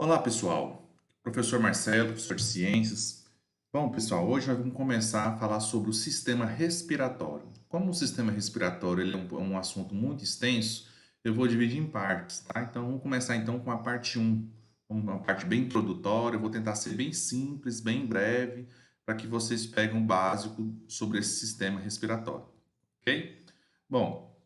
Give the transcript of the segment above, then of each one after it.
Olá, pessoal. Professor Marcelo, professor de ciências. Bom, pessoal, hoje nós vamos começar a falar sobre o sistema respiratório. Como o sistema respiratório ele é um assunto muito extenso, eu vou dividir em partes, tá? Então, vamos começar então com a parte um, uma parte bem introdutória. Eu vou tentar ser bem simples, bem breve, para que vocês peguem o básico sobre esse sistema respiratório, ok? Bom,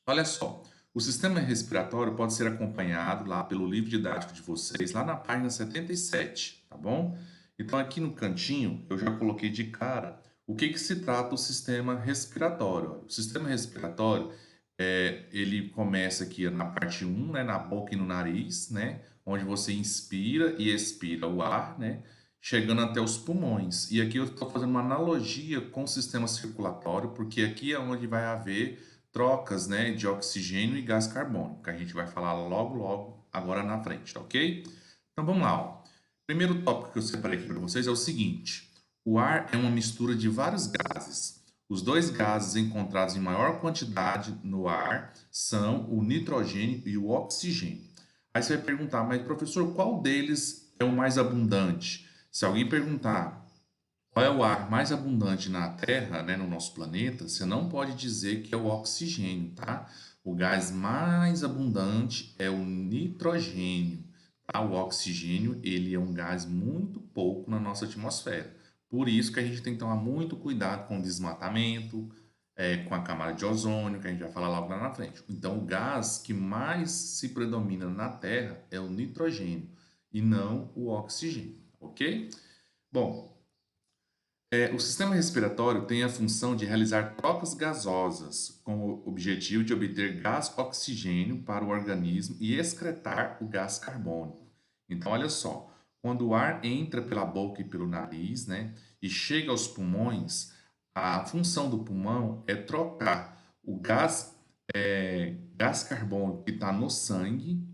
olha só, o sistema respiratório pode ser acompanhado lá pelo livro didático de vocês, lá na página 77, tá bom? Então aqui no cantinho eu já coloquei de cara o que se trata o sistema respiratório. O sistema respiratório ele começa aqui na parte um, né, na boca e no nariz, né, onde você inspira e expira o ar, né, chegando até os pulmões. E aqui eu estou fazendo uma analogia com o sistema circulatório, porque aqui é onde vai haver trocas, né, de oxigênio e gás carbônico, que a gente vai falar logo agora na frente, tá ok? Então vamos lá, ó. Primeiro tópico que eu separei aqui para vocês é o seguinte: o ar é uma mistura de vários gases. Os dois gases encontrados em maior quantidade no ar são o nitrogênio e o oxigênio. Aí você vai perguntar, mas professor, qual deles é o mais abundante? Se alguém perguntar qual é o ar mais abundante na Terra, né, no nosso planeta, você não pode dizer que é o oxigênio, tá? O gás mais abundante é o nitrogênio, tá? O oxigênio, ele é um gás muito pouco na nossa atmosfera. Por isso que a gente tem que tomar muito cuidado com o desmatamento, com a camada de ozônio, que a gente vai falar logo lá na frente. Então, o gás que mais se predomina na Terra é o nitrogênio e não o oxigênio, ok? Bom, o sistema respiratório tem a função de realizar trocas gasosas, com o objetivo de obter gás oxigênio para o organismo e excretar o gás carbônico. Então, olha só, quando o ar entra pela boca e pelo nariz, né, e chega aos pulmões, a função do pulmão é trocar o gás carbônico que está no sangue,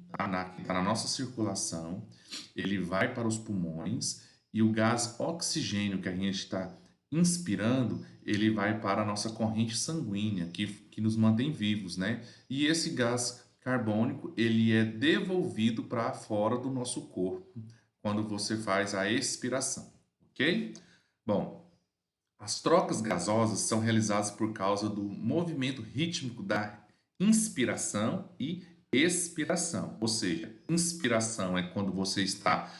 que está na nossa circulação, ele vai para os pulmões e o gás oxigênio que a gente está inspirando, ele vai para a nossa corrente sanguínea, que nos mantém vivos, né? E esse gás carbônico, ele é devolvido para fora do nosso corpo quando você faz a expiração, ok? Bom, as trocas gasosas são realizadas por causa do movimento rítmico da inspiração e expiração. Ou seja, inspiração é quando você está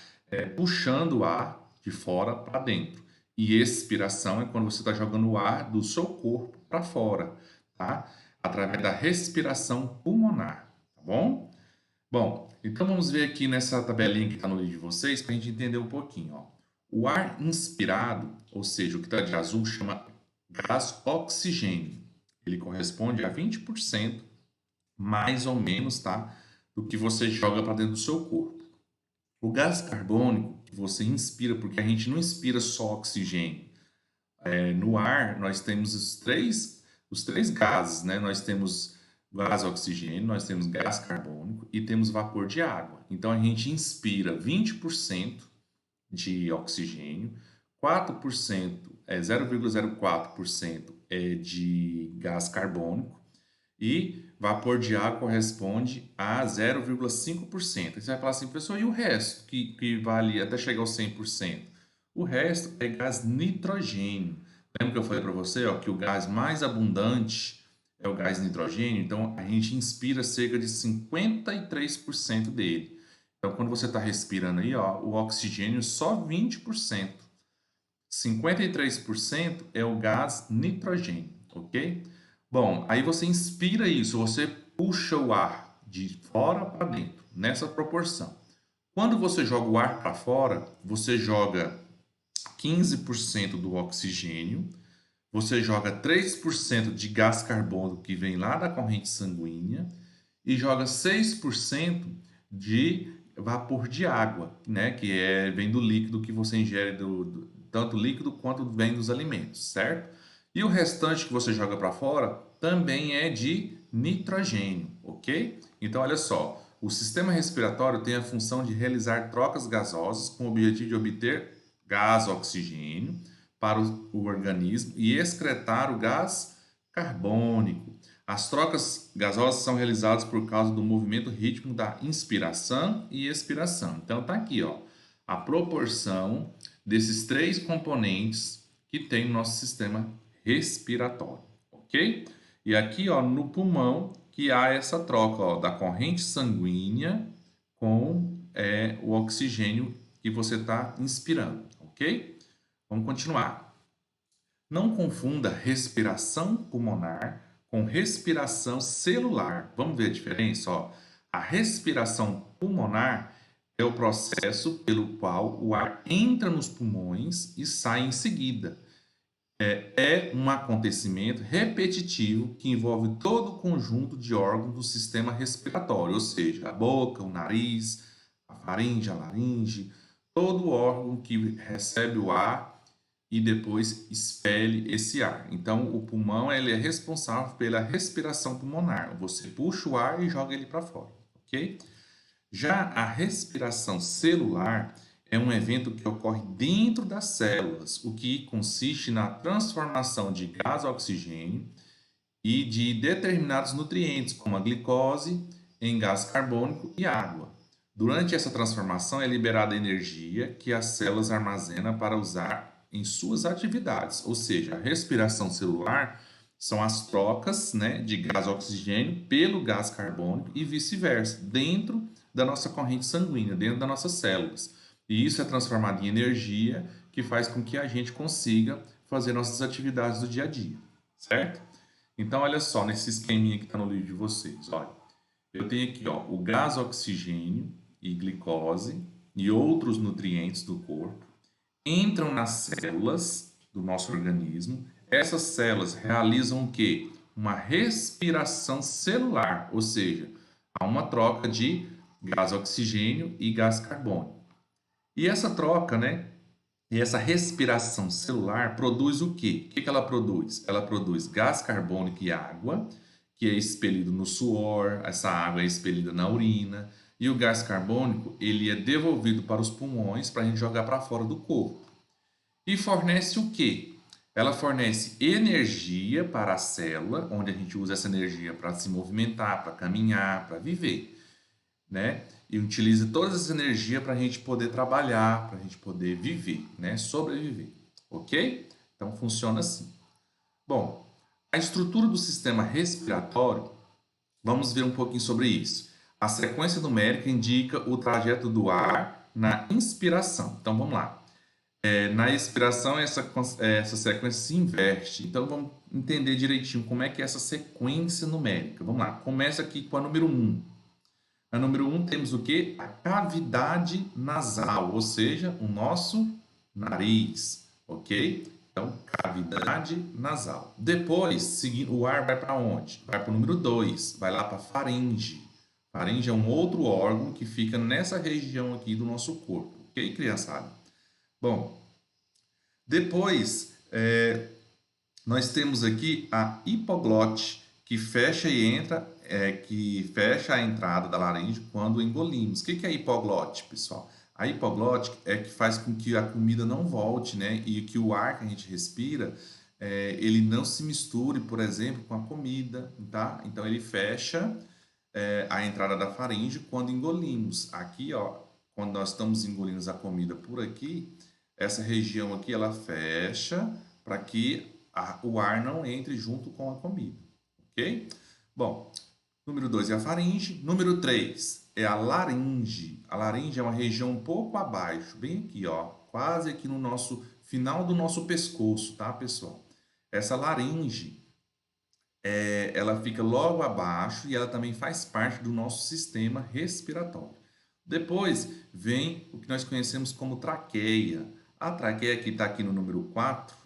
puxando o ar de fora para dentro. E expiração é quando você está jogando o ar do seu corpo para fora, tá? Através da respiração pulmonar, tá bom? Bom, então vamos ver aqui nessa tabelinha que está no livro de vocês para a gente entender um pouquinho, ó. O ar inspirado, ou seja, o que está de azul, chama gás oxigênio. Ele corresponde a 20% mais ou menos, tá? Do que você joga para dentro do seu corpo. O gás carbônico que você inspira, porque a gente não inspira só oxigênio. No ar, nós temos os três gases, né? Nós temos gás oxigênio, nós temos gás carbônico e temos vapor de água. Então, a gente inspira 20% de oxigênio, 4%, 0,04% é de gás carbônico e vapor de água corresponde a 0,5%. Aí você vai falar assim, professor, e o resto, que vale até chegar aos 100%? O resto é gás nitrogênio. Lembra que eu falei para você, ó, que o gás mais abundante é o gás nitrogênio? Então, a gente inspira cerca de 53% dele. Então, quando você está respirando aí, ó, o oxigênio só 20%. 53% é o gás nitrogênio, ok? Bom, aí você inspira isso, você puxa o ar de fora para dentro, nessa proporção. Quando você joga o ar para fora, você joga 15% do oxigênio, você joga 3% de gás carbônico que vem lá da corrente sanguínea e joga 6% de vapor de água, né, vem do líquido que você ingere tanto líquido quanto vem dos alimentos, certo? E o restante que você joga para fora também é de nitrogênio, ok? Então olha só, o sistema respiratório tem a função de realizar trocas gasosas com o objetivo de obter gás oxigênio para o organismo e excretar o gás carbônico. As trocas gasosas são realizadas por causa do movimento rítmico da inspiração e expiração. Então tá aqui, ó, a proporção desses três componentes que tem no nosso sistema respiratório, ok? E aqui, ó, no pulmão, que há essa troca, ó, da corrente sanguínea com o oxigênio que você está inspirando, ok? Vamos continuar. Não confunda respiração pulmonar com respiração celular. Vamos ver a diferença? Ó. A respiração pulmonar é o processo pelo qual o ar entra nos pulmões e sai em seguida. É um acontecimento repetitivo que envolve todo o conjunto de órgãos do sistema respiratório, ou seja, a boca, o nariz, a faringe, a laringe, todo órgão que recebe o ar e depois expele esse ar. Então, o pulmão ele é responsável pela respiração pulmonar. Você puxa o ar e joga ele para fora, ok? Já a respiração celular é um evento que ocorre dentro das células, o que consiste na transformação de gás oxigênio e de determinados nutrientes, como a glicose, em gás carbônico e água. Durante essa transformação é liberada energia que as células armazenam para usar em suas atividades, ou seja, a respiração celular são as trocas, né, de gás oxigênio pelo gás carbônico e vice-versa, dentro da nossa corrente sanguínea, dentro das nossas células. E isso é transformado em energia que faz com que a gente consiga fazer nossas atividades do dia a dia, certo? Então, olha só, nesse esqueminha que está no livro de vocês, olha. Eu tenho aqui, ó, o gás oxigênio e glicose e outros nutrientes do corpo entram nas células do nosso organismo. Essas células realizam o quê? Uma respiração celular, ou seja, há uma troca de gás oxigênio e gás carbônico. E essa troca, né? E essa respiração celular produz o quê? O que ela produz? Ela produz gás carbônico e água, que é expelido no suor, essa água é expelida na urina, e o gás carbônico ele é devolvido para os pulmões para a gente jogar para fora do corpo. E fornece o quê? Ela fornece energia para a célula, onde a gente usa essa energia para se movimentar, para caminhar, para viver, né? E utiliza toda essa energia para a gente poder trabalhar, para a gente poder viver, né? Sobreviver, ok? Então funciona assim. Bom, a estrutura do sistema respiratório, vamos ver um pouquinho sobre isso. A sequência numérica indica o trajeto do ar na inspiração. Então vamos lá. Na expiração, essa sequência se inverte. Então, vamos entender direitinho como é que é essa sequência numérica. Vamos lá. Começa aqui com a número 1. A número 1 temos o quê? A cavidade nasal, ou seja, o nosso nariz. Ok? Então, cavidade nasal. Depois, o ar vai para onde? Vai para o número 2. Vai lá para a faringe. Faringe é um outro órgão que fica nessa região aqui do nosso corpo. Ok, criançada? Bom, depois nós temos aqui a hipoglote, que fecha e entra, que fecha a entrada da laringe quando engolimos. O que é hipoglote, pessoal? A hipoglote é que faz com que a comida não volte, né? E que o ar que a gente respira, ele não se misture, por exemplo, com a comida, tá? Então ele fecha a entrada da faringe quando engolimos. Aqui, ó, quando nós estamos engolindo a comida por aqui, essa região aqui ela fecha para que o ar não entre junto com a comida, ok? Bom, número 2 é a faringe. Número 3 é a laringe. A laringe é uma região um pouco abaixo, bem aqui, ó, quase aqui no nosso final do nosso pescoço, tá, pessoal? Essa laringe, ela fica logo abaixo e ela também faz parte do nosso sistema respiratório. Depois vem o que nós conhecemos como traqueia. A traqueia que está aqui no número 4,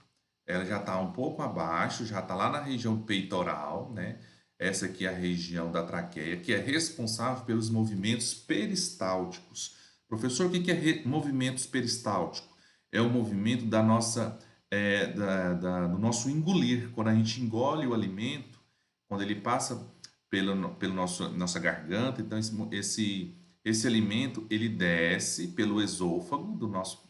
ela já está um pouco abaixo, já está lá na região peitoral, né? Essa aqui é a região da traqueia, que é responsável pelos movimentos peristálticos. Professor, o que é movimentos peristálticos? É o movimento da nossa, do nosso engolir. Quando a gente engole o alimento, quando ele passa pelo nossa garganta, então esse alimento ele desce pelo esôfago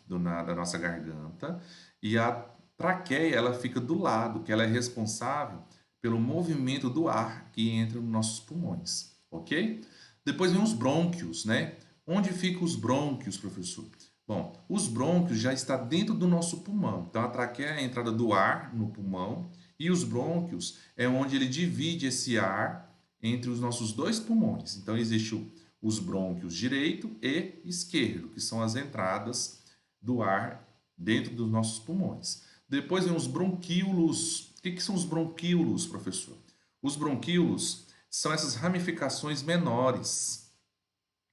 da nossa garganta e a traqueia ela fica do lado, que ela é responsável pelo movimento do ar que entra nos nossos pulmões, ok? Depois vem os brônquios, né? Onde ficam os brônquios, professor? Bom, os brônquios já estão dentro do nosso pulmão. Então, a traqueia é a entrada do ar no pulmão e os brônquios é onde ele divide esse ar entre os nossos dois pulmões. Então, existe os brônquios direito e esquerdo, que são as entradas do ar dentro dos nossos pulmões. Depois vem os bronquíolos. O que são os bronquíolos, professor? Os bronquíolos são essas ramificações menores,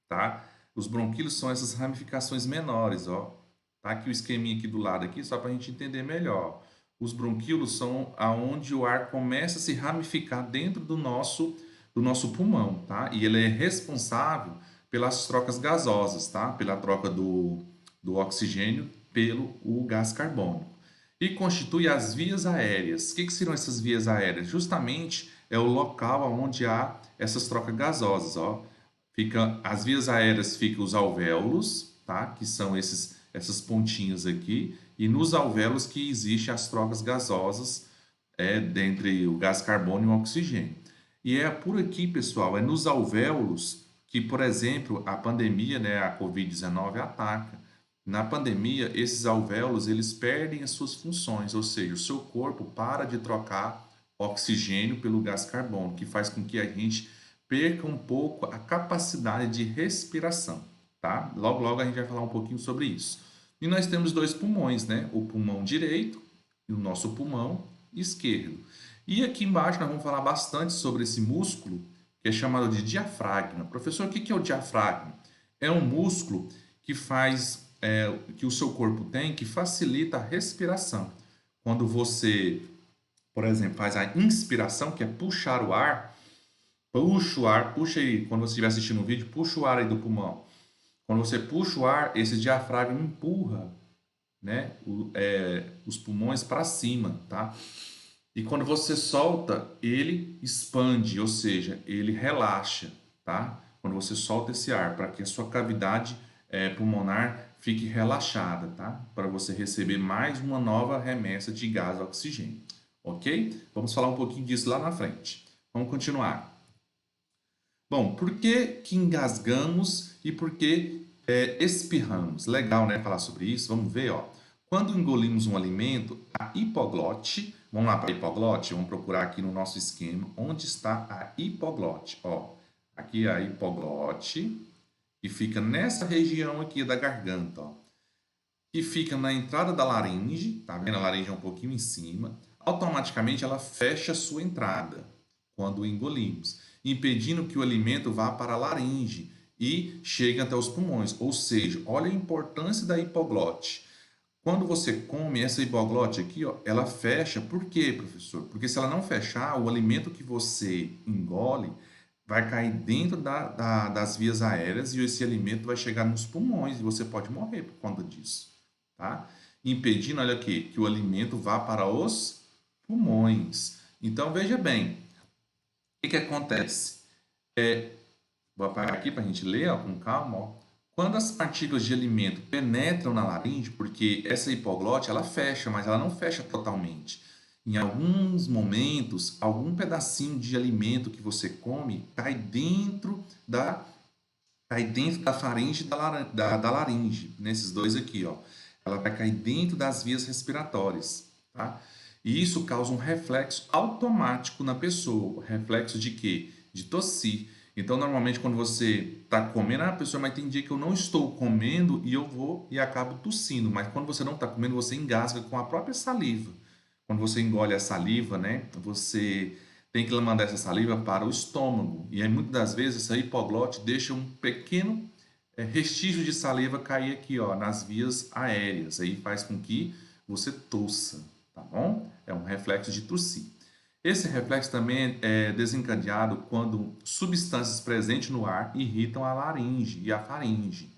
tá? Os bronquíolos são essas ramificações menores, ó. Tá aqui o esqueminha aqui do lado aqui, só para a gente entender melhor. Os bronquíolos são aonde o ar começa a se ramificar dentro do nosso pulmão, tá? E ele é responsável pelas trocas gasosas, tá? Pela troca do oxigênio pelo o gás carbônico. E constitui as vias aéreas. O que seriam essas vias aéreas? Justamente é o local onde há essas trocas gasosas, ó. As vias aéreas ficam os alvéolos, tá? Que são essas pontinhas aqui, e nos alvéolos que existem as trocas gasosas dentre o gás carbônico e o oxigênio. E é por aqui, pessoal, é nos alvéolos que, por exemplo, a pandemia, né, a Covid-19 ataca. Na pandemia, esses alvéolos eles perdem as suas funções, ou seja, o seu corpo para de trocar oxigênio pelo gás carbônico, que faz com que a gente perca um pouco a capacidade de respiração, tá? Logo, logo a gente vai falar um pouquinho sobre isso. E nós temos dois pulmões, né? O pulmão direito e o nosso pulmão esquerdo. E aqui embaixo nós vamos falar bastante sobre esse músculo, que é chamado de diafragma. Professor, o que é o diafragma? É um músculo que que o seu corpo tem, que facilita a respiração. Quando você, por exemplo, faz a inspiração, que é puxar o ar, puxa o ar, puxa aí, quando você estiver assistindo o vídeo, puxa o ar aí do pulmão. Quando você puxa o ar, esse diafragma empurra, né, os pulmões para cima, tá? E quando você solta, ele expande, ou seja, ele relaxa, tá? Quando você solta esse ar, para que a sua cavidade pulmonar fique relaxada, tá? Para você receber mais uma nova remessa de gás oxigênio, ok? Vamos falar um pouquinho disso lá na frente. Vamos continuar. Bom, por que que engasgamos e por que espirramos? Legal, né? Falar sobre isso. Vamos ver, ó. Quando engolimos um alimento, a hipoglote, vamos lá para a hipoglote, vamos procurar aqui no nosso esquema, onde está a hipoglote, ó. Aqui é a hipoglote, que fica nessa região aqui da garganta, ó. Que fica na entrada da laringe, tá vendo? A laringe é um pouquinho em cima. Automaticamente ela fecha a sua entrada quando engolimos, impedindo que o alimento vá para a laringe e chegue até os pulmões. Ou seja, olha a importância da hipoglote. Quando você come essa hipoglote aqui, ó, ela fecha. Por quê, professor? Porque se ela não fechar, o alimento que você engole vai cair dentro das vias aéreas e esse alimento vai chegar nos pulmões e você pode morrer por conta disso, tá? Impedindo, olha aqui, que o alimento vá para os pulmões. Então, veja bem, o que acontece? Vou apagar aqui para a gente ler, ó, com calma, ó. Quando as partículas de alimento penetram na laringe, porque essa hipoglote ela fecha, mas ela não fecha totalmente. Em alguns momentos, algum pedacinho de alimento que você come cai dentro da faringe e da laringe, nesses dois aqui, ó. Ela vai cair dentro das vias respiratórias, tá? E isso causa um reflexo automático na pessoa. Reflexo de quê? De tossir. Então, normalmente, quando você está comendo, pessoa, mas tem dia que eu não estou comendo e eu vou e acabo tossindo. Mas quando você não está comendo, você engasga com a própria saliva. Quando você engole a saliva, né? Você tem que mandar essa saliva para o estômago. E aí, muitas das vezes, essa hipoglote deixa um pequeno restígio de saliva cair aqui, ó, nas vias aéreas. Aí faz com que você tossa, tá bom? É um reflexo de tossir. Esse reflexo também é desencadeado quando substâncias presentes no ar irritam a laringe e a faringe,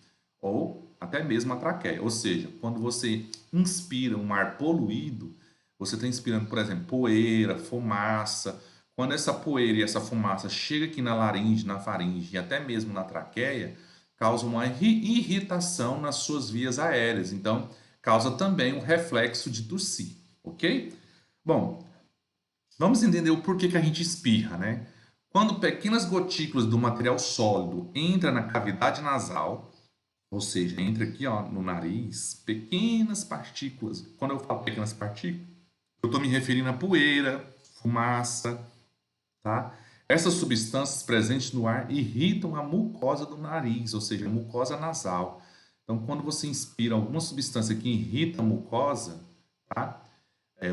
ou até mesmo a traqueia. Ou seja, quando você inspira um ar poluído, você está inspirando, por exemplo, poeira, fumaça. Quando essa poeira e essa fumaça chega aqui na laringe, na faringe e até mesmo na traqueia, causa uma irritação nas suas vias aéreas. Então, causa também um reflexo de tossir, ok? Bom, Vamos entender o porquê que a gente espirra, né? Quando pequenas gotículas do material sólido entram na cavidade nasal, ou seja, entra aqui ó, no nariz, pequenas partículas. Quando eu falo pequenas partículas, eu estou me referindo a poeira, fumaça, tá? Essas substâncias presentes no ar irritam a mucosa do nariz, ou seja, a mucosa nasal. Então, quando você inspira alguma substância que irrita a mucosa, tá?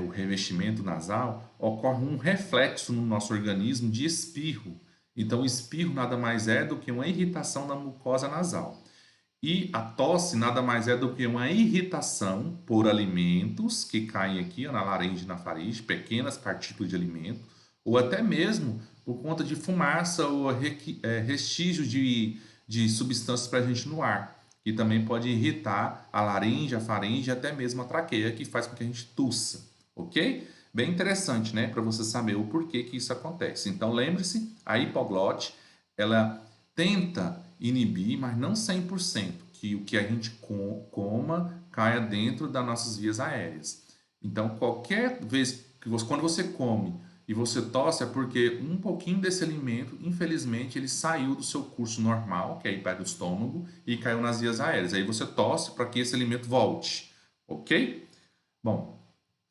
O revestimento nasal, ocorre um reflexo no nosso organismo de espirro. Então, o espirro nada mais é do que uma irritação da mucosa nasal. E a tosse nada mais é do que uma irritação por alimentos que caem aqui ó, na laringe e na faringe, pequenas partículas de alimento, ou até mesmo por conta de fumaça ou restígio de substâncias presentes no ar, que também pode irritar a laringe, a faringe e até mesmo a traqueia, que faz com que a gente tussa, ok? Bem interessante, né? Para você saber o porquê que isso acontece. Então, lembre-se, a hipoglote, ela tenta inibir, mas não 100%, que o que a gente coma caia dentro das nossas vias aéreas. Então, qualquer vez que você, quando você come e você tosse, é porque um pouquinho desse alimento, infelizmente, ele saiu do seu curso normal, que é ir para o estômago, e caiu nas vias aéreas. Aí você tosse para que esse alimento volte, ok? Bom,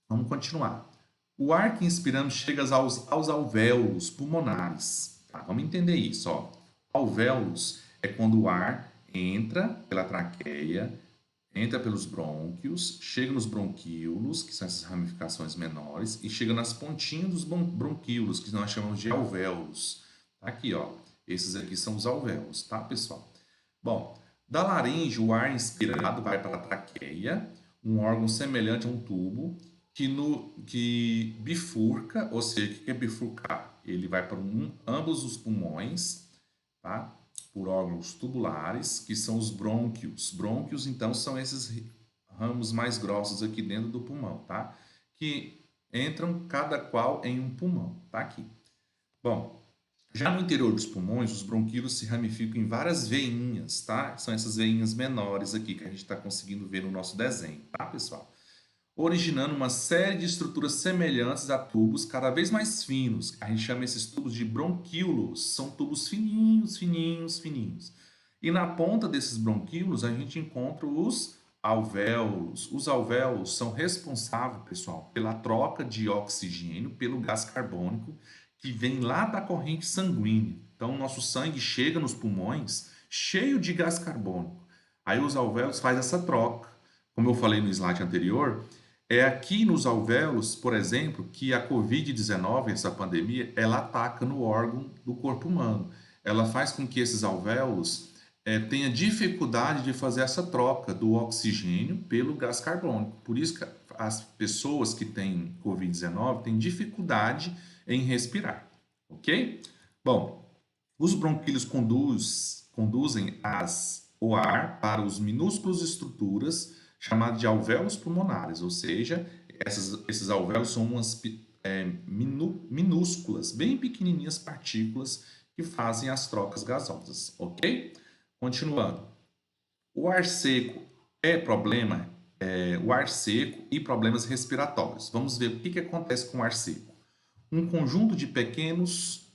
vamos continuar. O ar que inspiramos chega aos alvéolos pulmonares. Tá, vamos entender isso. Ó. Alvéolos é quando o ar entra pela traqueia, entra pelos brônquios, chega nos bronquíolos, que são essas ramificações menores, e chega nas pontinhas dos bronquíolos, que nós chamamos de alvéolos. Tá aqui, ó. Esses aqui são os alvéolos, tá, pessoal? Bom, da laringe, o ar inspirado vai para a traqueia, um órgão semelhante a um tubo, que bifurca, ou seja, o que é bifurcar? Ele vai para ambos os pulmões, tá? Por órgãos tubulares, que são os brônquios. Brônquios, então, são esses ramos mais grossos aqui dentro do pulmão, tá? Que entram cada qual em um pulmão, tá aqui. Bom, já no interior dos pulmões, os bronquíolos se ramificam em várias veinhas, tá? São essas veinhas menores aqui que a gente está conseguindo ver no nosso desenho, tá, pessoal? Originando uma série de estruturas semelhantes a tubos cada vez mais finos. A gente chama esses tubos de bronquíolos. São tubos fininhos, fininhos, fininhos. E na ponta desses bronquíolos a gente encontra os alvéolos. Os alvéolos são responsáveis, pessoal, pela troca de oxigênio pelo gás carbônico que vem lá da corrente sanguínea. Então, o nosso sangue chega nos pulmões cheio de gás carbônico. Aí os alvéolos fazem essa troca. Como eu falei no slide anterior, é aqui nos alvéolos, por exemplo, que a Covid-19, essa pandemia, ela ataca no órgão do corpo humano. Ela faz com que esses alvéolos tenham dificuldade de fazer essa troca do oxigênio pelo gás carbônico. Por isso que as pessoas que têm Covid-19 têm dificuldade em respirar, ok? Bom, os bronquíolos conduzem o ar para os minúsculos estruturas chamadas de alvéolos pulmonares, ou seja, esses alvéolos são umas minúsculas, bem pequenininhas partículas que fazem as trocas gasosas, ok? Continuando. O ar seco o ar seco e problemas respiratórios. Vamos ver o que acontece com o ar seco. Um conjunto de pequenos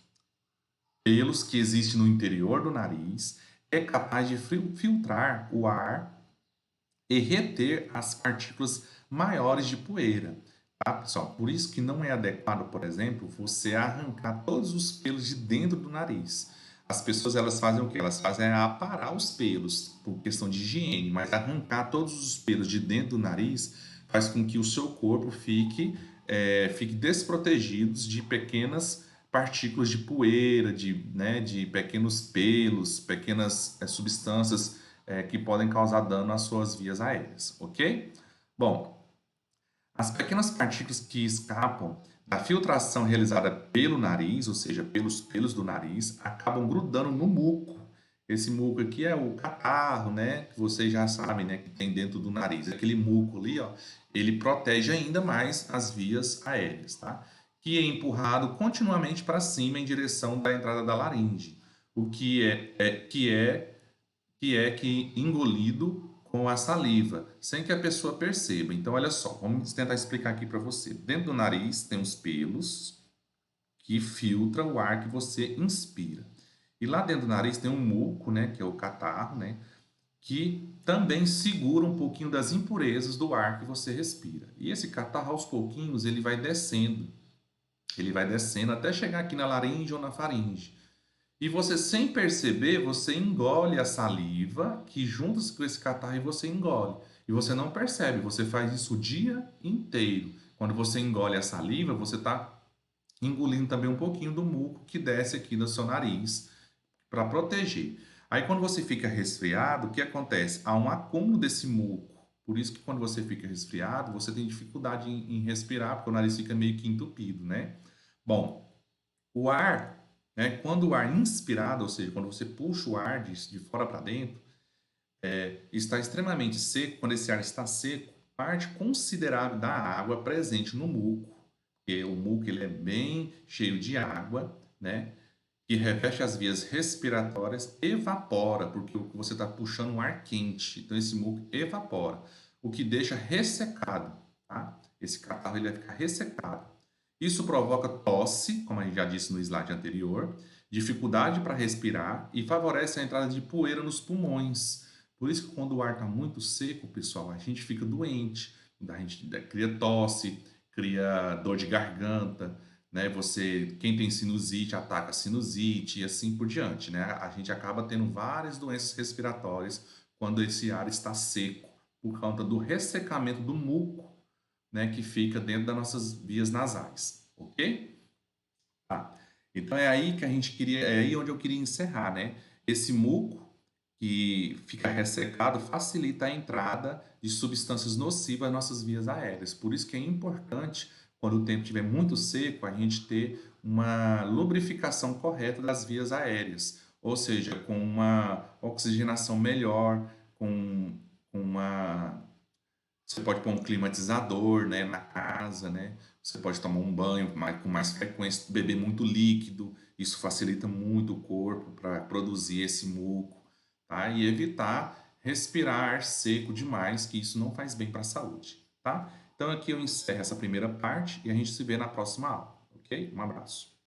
pelos que existe no interior do nariz é capaz de filtrar o ar e reter as partículas maiores de poeira. Tá, pessoal? Por isso que não é adequado, por exemplo, você arrancar todos os pelos de dentro do nariz. As pessoas elas fazem o quê? Elas fazem aparar os pelos por questão de higiene, mas arrancar todos os pelos de dentro do nariz faz com que o seu corpo fique desprotegido de pequenas partículas de poeira, de pequenos pelos, pequenas substâncias que podem causar dano às suas vias aéreas, ok? Bom, as pequenas partículas que escapam da filtração realizada pelo nariz, ou seja, pelos pelos do nariz, acabam grudando no muco. Esse muco aqui é o catarro, né? Que vocês já sabem, né? Que tem dentro do nariz. Aquele muco ali, ó, ele protege ainda mais as vias aéreas, tá? Que é empurrado continuamente para cima em direção da entrada da laringe, o que engolido com a saliva, sem que a pessoa perceba. Então, olha só, vamos tentar explicar aqui para você. Dentro do nariz tem os pelos, que filtra o ar que você inspira. E lá dentro do nariz tem um muco, né, que é o catarro, né, que também segura um pouquinho das impurezas do ar que você respira. E esse catarro, aos pouquinhos, ele vai descendo até chegar aqui na laringe ou na faringe. E você, sem perceber, você engole a saliva que junta com esse catarro e você engole. E você não percebe, você faz isso o dia inteiro. Quando você engole a saliva, você está engolindo também um pouquinho do muco que desce aqui do seu nariz para proteger. Aí quando você fica resfriado, o que acontece? Há um acúmulo desse muco. Por isso que quando você fica resfriado, você tem dificuldade em respirar, porque o nariz fica meio que entupido, né? Bom, o ar, né, quando o ar inspirado, ou seja, quando você puxa o ar de fora para dentro, está extremamente seco. Quando esse ar está seco, parte considerável da água presente no muco, porque o muco ele é bem cheio de água, né? Que reveste as vias respiratórias, evapora, porque você está puxando um ar quente. Então, esse muco evapora, o que deixa ressecado, tá? Esse catarro ele vai ficar ressecado. Isso provoca tosse, como a gente já disse no slide anterior, dificuldade para respirar e favorece a entrada de poeira nos pulmões. Por isso que quando o ar está muito seco, pessoal, a gente fica doente, a gente cria tosse, cria dor de garganta, né? Quem tem sinusite ataca a sinusite e assim por diante, né? A gente acaba tendo várias doenças respiratórias quando esse ar está seco, por conta do ressecamento do muco, né, que fica dentro das nossas vias nasais, ok? Tá. Então é aí que a gente queria, é aí onde eu queria encerrar, né? Esse muco que fica ressecado facilita a entrada de substâncias nocivas às nossas vias aéreas. Por isso que é importante, quando o tempo estiver muito seco, a gente ter uma lubrificação correta das vias aéreas, ou seja, com uma oxigenação melhor, com uma você pode pôr um climatizador, né, na casa, né? Você pode tomar um banho com mais frequência, beber muito líquido. Isso facilita muito o corpo para produzir esse muco, tá? E evitar respirar ar seco demais, que isso não faz bem para a saúde, tá? Então aqui eu encerro essa primeira parte e a gente se vê na próxima aula, ok? Um abraço.